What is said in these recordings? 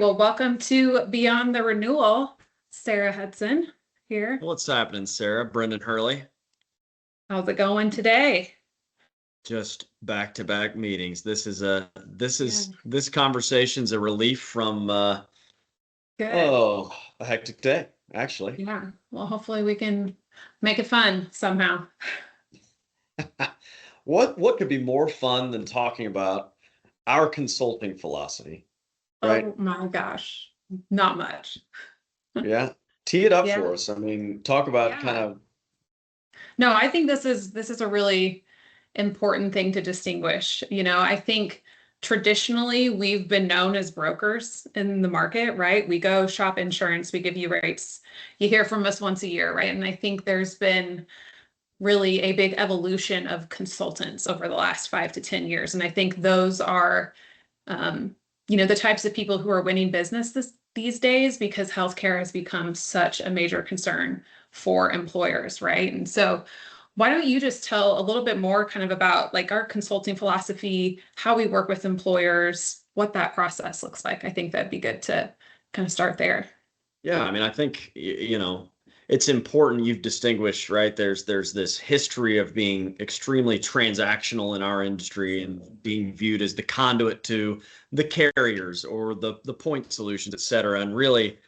Well, welcome to Beyond the Renewal. Sarah Hudson here. What's happening, Sarah? Brendan Hurley. How's it going today? Just back-to-back meetings. Yeah, This conversation's a relief from good. a hectic day, actually. Yeah. Well, hopefully we can make it fun somehow. What could be more fun than talking about our consulting philosophy, right? Oh my gosh. Not much. Yeah. Tee it up Yeah. for us. I mean, talk about kind Yeah. of No, I think this is a really important thing to distinguish. I think traditionally we've been known as brokers in the market, right? We go shop insurance, we give you rates. You hear from us once a year, right? And I think there's been really a big evolution of consultants over the last 5 to 10 years. And I think those are, um, the types of people who are winning business these days because healthcare has become such a major concern for employers, right? And so, why don't you just tell a little bit more kind of about like our consulting philosophy, how we work with employers, what that process looks like? I think that'd be good to kind of start there. Yeah, I mean, I think it's important you've distinguished, right? There's this history of being extremely transactional in our industry and being viewed as the conduit to the carriers or the point solutions, et cetera. And really,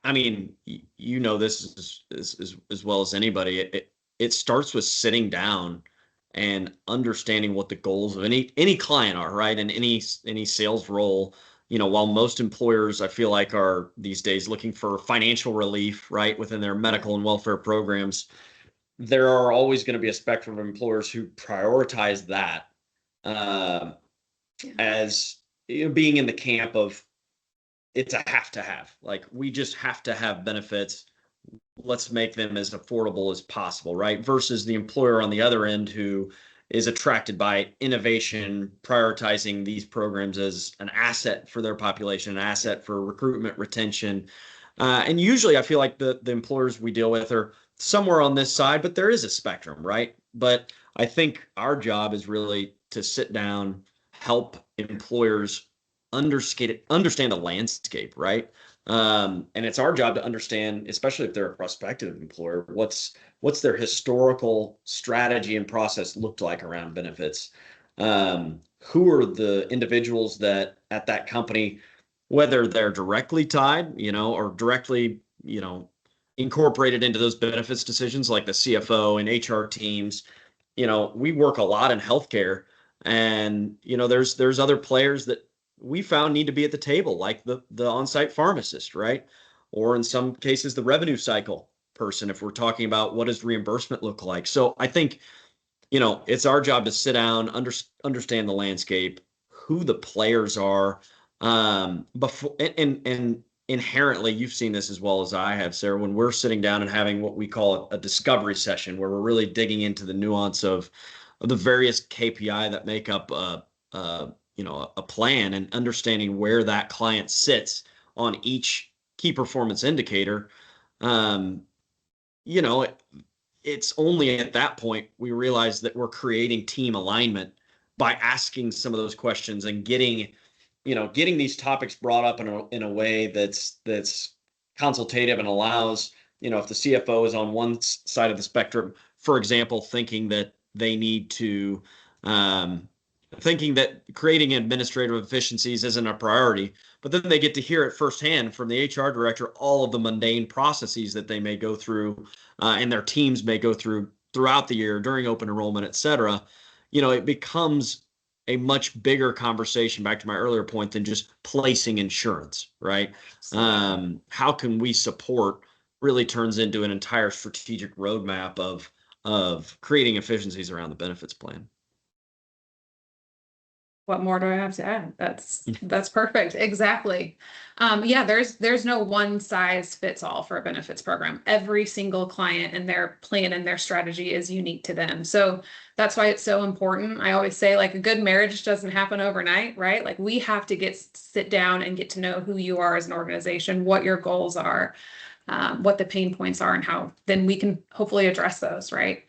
I mean, you know this as well as anybody. It starts with sitting down and understanding what the goals of any client are, right? And any sales role, while most employers I feel like are these days looking for financial relief, right, within their medical and welfare programs, there are always going to be a spectrum of employers who prioritize that uh, Yeah. as being in the camp of it's a have to have. Like we just have to have benefits. Let's make them as affordable as possible, right? Versus the employer on the other end who is attracted by innovation, prioritizing these programs as an asset for their population, an asset for recruitment, retention. And usually I feel like the employers we deal with are somewhere on this side, but there is a spectrum, right? But I think our job is really to sit down, help employers understand the landscape, right? And it's our job to understand, especially if they're a prospective employer, what's their historical strategy and process looked like around benefits. Who are the individuals that at that company, whether they're directly tied, or directly, incorporated into those benefits decisions, like the CFO and HR teams. We work a lot in healthcare, and there's other players that we found need to be at the table, like the on-site pharmacist, right? Or in some cases, the revenue cycle person, if we're talking about what does reimbursement look like. So I think, it's our job to sit down, understand the landscape, who the players are, before and inherently, you've seen this as well as I have, Sarah, when we're sitting down and having what we call a discovery session, where we're really digging into the nuance of the various KPI that make up a plan and understanding where that client sits on each key performance indicator. Um, you know, it, it's only at that point we realize that we're creating team alignment by asking some of those questions and getting these topics brought up in a way that's consultative and allows, if the CFO is on one side of the spectrum, for example, um, thinking that creating administrative efficiencies isn't a priority, but then they get to hear it firsthand from the HR director, all of the mundane processes that they may go through, and their teams may go through throughout the year during open enrollment, et cetera. It becomes a much bigger conversation, back to my earlier point, than just placing insurance, right? How can we support really turns into an entire strategic roadmap of creating efficiencies around the benefits plan. What more do I have to add? That's perfect. Exactly. Yeah, there's no one size fits all for a benefits program. Every single client and their plan and their strategy is unique to them. So that's why it's so important. I always say like a good marriage doesn't happen overnight, right? Like we have to sit down and get to know who you are as an organization, what your goals are, what the pain points are, and how then we can hopefully address those, right?